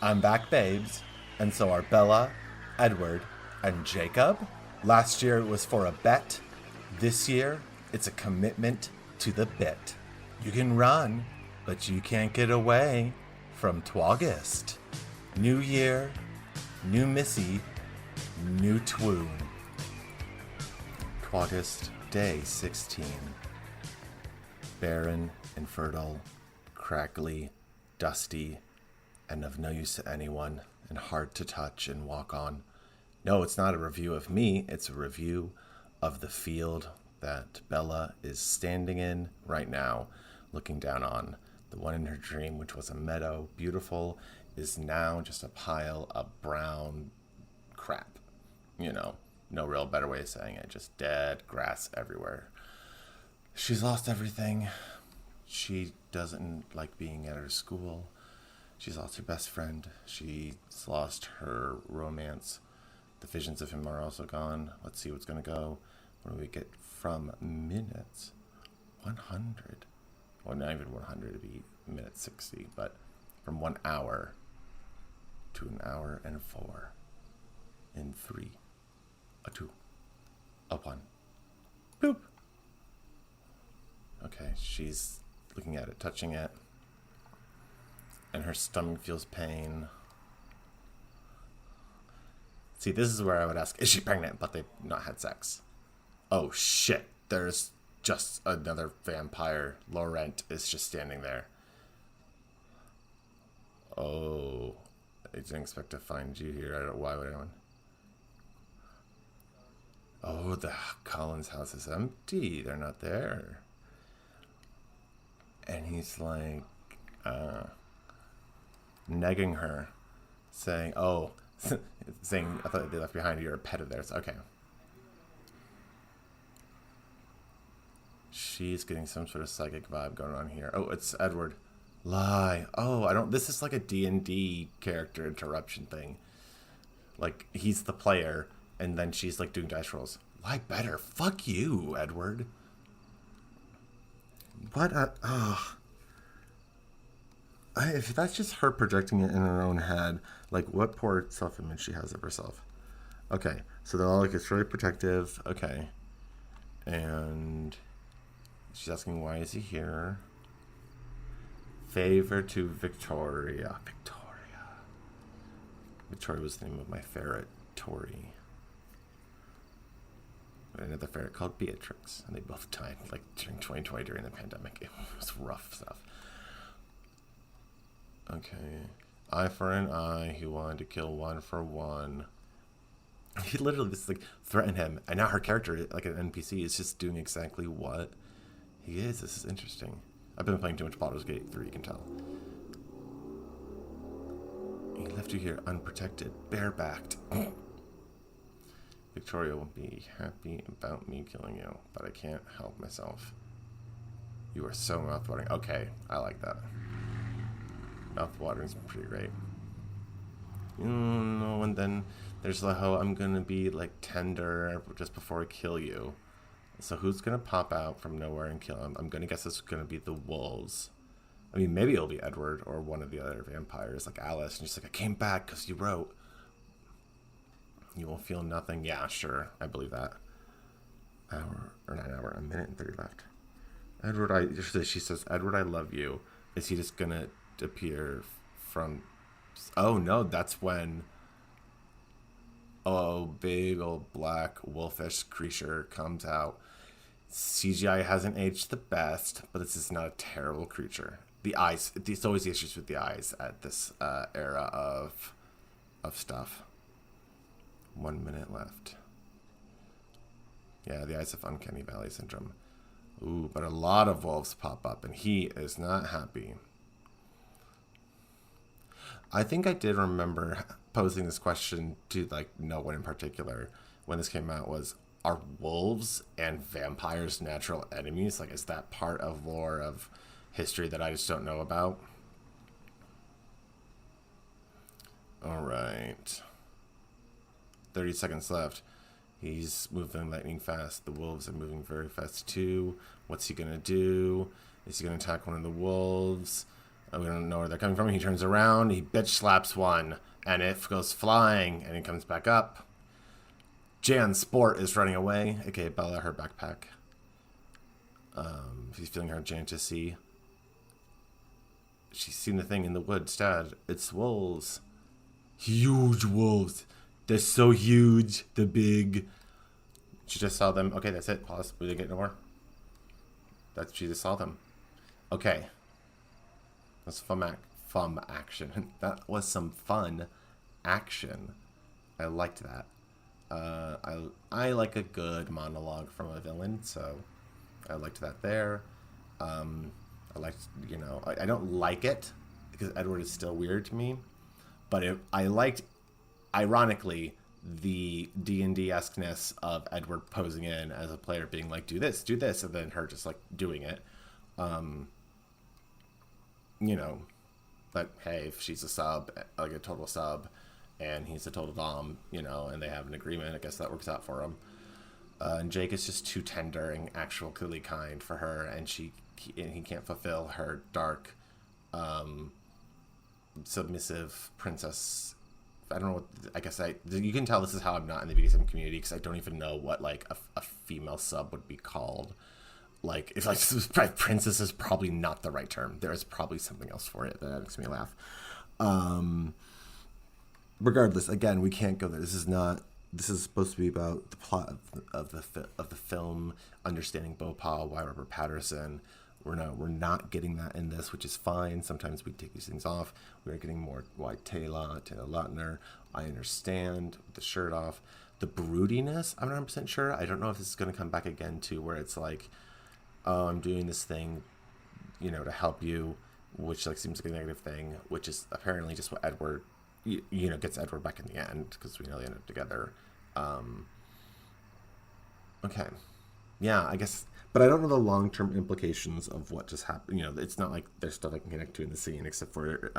I'm back, babes, and so are Bella, Edward, and Jacob. Last year it was for a bet. This year, it's a commitment to the bit. You can run, but you can't get away from Twaugust. New year, new Missy, new Twoon. Twaugust, day 16. Barren, infertile, crackly, dusty, and of no use to anyone, and hard to touch and walk on. No, it's not a review of me, it's a review of the field that Bella is standing in right now, looking down on. The one in her dream, which was a meadow, beautiful, is now just a pile of brown crap. You know, no real better way of saying it, just dead grass everywhere. She's lost everything. She doesn't like being at her school. She's lost her best friend. She's lost her romance. The visions of him are also gone. Let's see what's going to go. What do we get from minutes? 100. Well, not even 100. It'd be minute 60. But from 1 hour to an hour and 4. In 3. A 2. A 1. Boop. Okay, she's looking at it, touching it. And her stomach feels pain. See, this is where I would ask, is she pregnant? But they've not had sex. Oh, shit. There's just another vampire. Laurent is just standing there. Oh. I didn't expect to find you here. I don't know why would anyone. Oh, the Collins house is empty. They're not there. And he's like, negging her, saying, oh, saying, I thought they left behind you, you're a pet of theirs. Okay. She's getting some sort of psychic vibe going on here. Oh, it's Edward. Lie. Oh, this is like a D&D character interruption thing. Like, he's the player, and then she's like doing dice rolls. Lie better. Fuck you, Edward. What a... if that's just her projecting it in her own head, like, what poor self-image she has of herself. Okay, so they're all like, it's really protective. Okay. And she's asking, why is he here? Favor to Victoria. Victoria was the name of my ferret, Tori. Another ferret called Beatrix, and they both died like during 2020 during the pandemic. It was rough stuff. Okay. Eye for an eye. He wanted to kill one for one. He literally just like threatened him, and now her character, like an NPC, is just doing exactly what he is. This is interesting. I've been playing too much Baldur's Gate 3, you can tell. He left you here unprotected, barebacked. Victoria will be happy about me killing you, but I can't help myself. You are so mouthwatering. Okay, I like that. Mouthwatering's pretty great. No, and then there's the whole, I'm gonna be like tender just before I kill you. So who's gonna pop out from nowhere and kill him? I'm gonna guess it's gonna be the wolves. I mean, maybe it'll be Edward or one of the other vampires, like Alice. And she's like, I came back because you wrote. You will feel nothing. Yeah, sure. I believe that. A minute and 30 left. Edward, she says, Edward, I love you. Is he just gonna appear from... Oh, no, that's when... Oh, big old black wolfish creature comes out. CGI hasn't aged the best, but this is not a terrible creature. The eyes, it's always the issues with the eyes at this era of stuff. 1 minute left. Yeah, the eyes of Uncanny Valley Syndrome. Ooh, but a lot of wolves pop up, and he is not happy. I think I did remember posing this question to, like, no one in particular when this came out was, are wolves and vampires natural enemies? Like, is that part of lore of history that I just don't know about? All right. 30 seconds left. He's moving lightning fast. The wolves are moving very fast too. What's he gonna do? Is he gonna attack one of the wolves? We don't know where they're coming from. He turns around, he bitch slaps one, and it goes flying, and it comes back up. Jan Sport is running away, aka Bella, her backpack. She's feeling her fantasy. She's seen the thing in the woods, Dad. It's wolves. Huge wolves. They're so huge. They're big. She just saw them. Okay, that's it. Pause. We didn't get no more. She just saw them. Okay. That's fun action. That was some fun action. I liked that. I like a good monologue from a villain, so I liked that there. I liked, I don't like it because Edward is still weird to me, but I liked, ironically, the D&D-esqueness of Edward posing in as a player, being like, do this, and then her just like doing it. But hey, if she's a sub, like a total sub, and he's a total dom, and they have an agreement, I guess that works out for him. And Jake is just too tender and actually kind for her, and he can't fulfill her dark, submissive princess. I don't know what, I guess you can tell this is how I'm not in the BDSM community, because I don't even know what like a female sub would be called. Like, if princess is probably not the right term. There is probably something else for it that makes me laugh. Regardless, again, we can't go there. This is supposed to be about the plot of the film, understanding Bhopal, why Robert Patterson. We're not getting that in this, which is fine. Sometimes we take these things off. We're getting more why Taylor Lautner. I understand with the shirt off. The broodiness, I'm not 100% sure. I don't know if this is going to come back again too, where it's like, oh, I'm doing this thing, to help you, which like seems like a negative thing, which is apparently just what Edward, gets Edward back in the end, because we know they end up together. Okay. Yeah, I guess, but I don't know the long-term implications of what just happened. It's not like there's stuff I can connect to in the scene, except for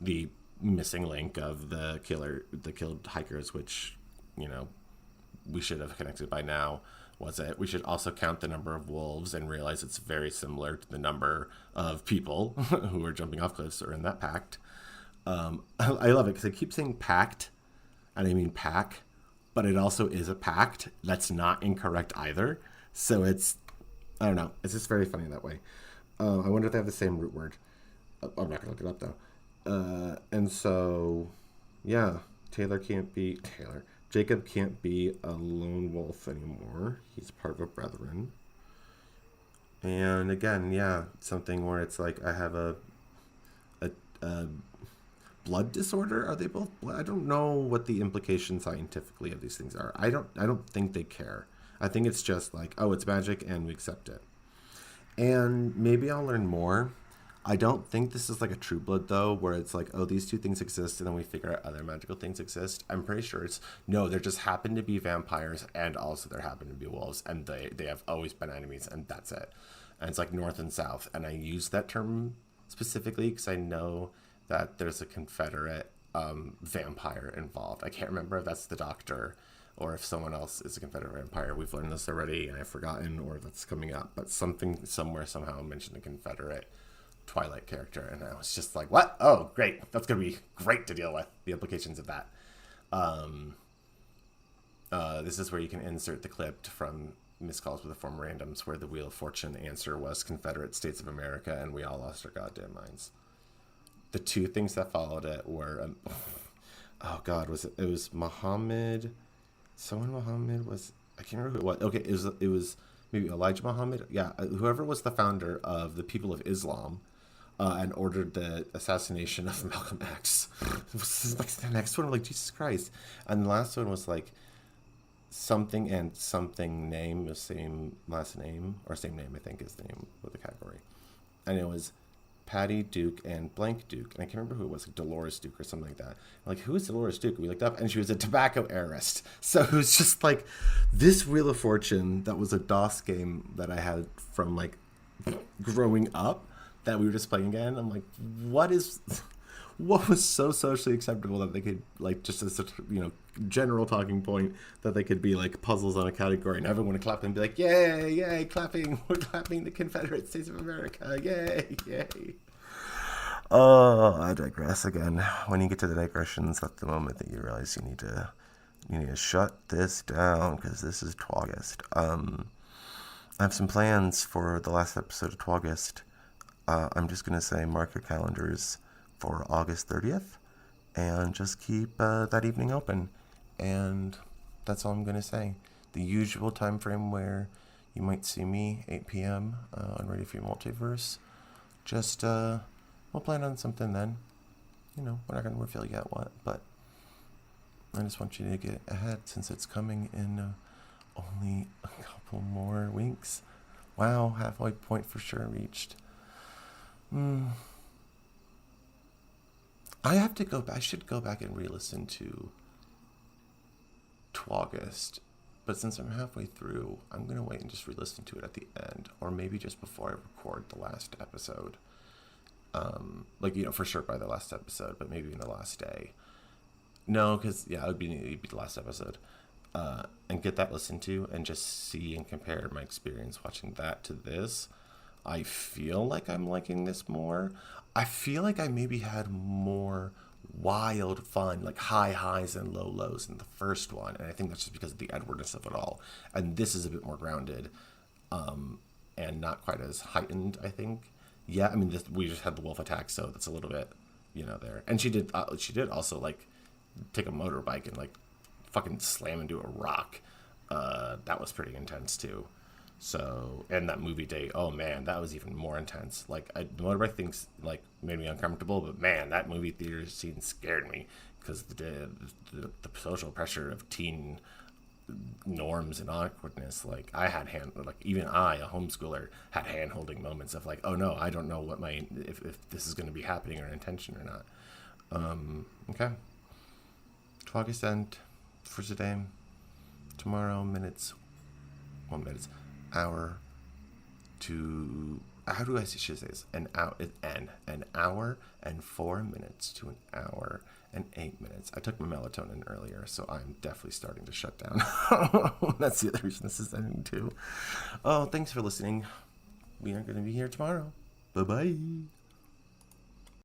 the missing link of the killed hikers, which, we should have connected by now. Was it? We should also count the number of wolves and realize it's very similar to the number of people who are jumping off cliffs or in that pact. I love it because I keep saying pact, and I mean pack, but it also is a pact. That's not incorrect either. So it's, I don't know. It's just very funny that way. I wonder if they have the same root word. I'm not going to look it up, though. And so, yeah, Jacob can't be a lone wolf anymore. He's part of a brethren. And again, yeah, something where it's like I have a blood disorder. Are they both blood? I don't know what the implications scientifically of these things are. I don't think they care. I think it's just like, oh, it's magic and we accept it. And maybe I'll learn more. I don't think this is like a True Blood, though, where it's like, oh, these two things exist, and then we figure out other magical things exist. I'm pretty sure there just happen to be vampires, and also there happen to be wolves, and they have always been enemies, and that's it. And it's like North and South, and I use that term specifically because I know that there's a Confederate vampire involved. I can't remember if that's the Doctor or if someone else is a Confederate vampire. We've learned this already, and I've forgotten, or that's coming up, but something somewhere somehow mentioned a Confederate Twilight character, and I was just like, what? Oh, great. That's going to be great to deal with, the implications of that. This is where you can insert the clip from Missed Calls with the Former Randoms, where the Wheel of Fortune answer was Confederate States of America, and we all lost our goddamn minds. The two things that followed it were, oh God, it was Muhammad, I can't remember who it was. Okay, it was maybe Elijah Muhammad. Yeah, whoever was the founder of the People of Islam, and ordered the assassination of Malcolm X. Like the next one, I'm like, Jesus Christ. And the last one was like something and something name, the same last name, or same name, I think is the name of the category. And it was Patty Duke and blank Duke. And I can't remember who it was, like Dolores Duke or something like that. I'm like, who is Dolores Duke? We looked up, and she was a tobacco heiress. So it was just like this Wheel of Fortune that was a DOS game that I had from like growing up, that we were just playing again. I'm like, what was so socially acceptable that they could, like, just as a general talking point, that they could be like puzzles on a category, and everyone would clap and be like, yay, yay, clapping, we're clapping the Confederate States of America, yay, yay. Oh, I digress again. When you get to the digressions, that's the moment that you realize you need to shut this down because this is Twogust. I have some plans for the last episode of Twogust. I'm just gonna say mark your calendars for August 30th, and just keep that evening open. And that's all I'm gonna say. The usual time frame where you might see me 8 p.m. On Ready for Your Multiverse. Just we'll plan on something then. We're not gonna reveal yet what, but I just want you to get ahead since it's coming in only a couple more weeks. Wow, halfway point for sure reached. I have to go back. I should go back and re-listen to August. But since I'm halfway through, I'm going to wait and just re-listen to it at the end. Or maybe just before I record the last episode. For sure by the last episode, but maybe in the last day. No, because, yeah, it'd be the last episode. And get that listened to and just see and compare my experience watching that to this. I feel like I'm liking this more. I feel like I maybe had more wild fun, like high highs and low lows in the first one. And I think that's just because of the Edwardness of it all. And this is a bit more grounded and not quite as heightened, I think. Yeah, I mean, we just had the wolf attack, so that's a little bit, there. And she did also, like, take a motorbike and, like, fucking slam into a rock. That was pretty intense, too. So, and that movie date, oh man, that was even more intense. Like, the motorbike things, like, made me uncomfortable, but man, that movie theater scene scared me because the social pressure of teen norms and awkwardness. Like, even I, a homeschooler, had hand holding moments of like, oh no, I don't know what if this is going to be happening or intention or not. Okay. August end for today. Tomorrow, hour to, how do I should say this? An hour and 4 minutes to an hour and 8 minutes. I took my melatonin earlier, so I'm definitely starting to shut down. That's the other reason this is ending too. Oh, thanks for listening. We are going to be here tomorrow. Bye-bye.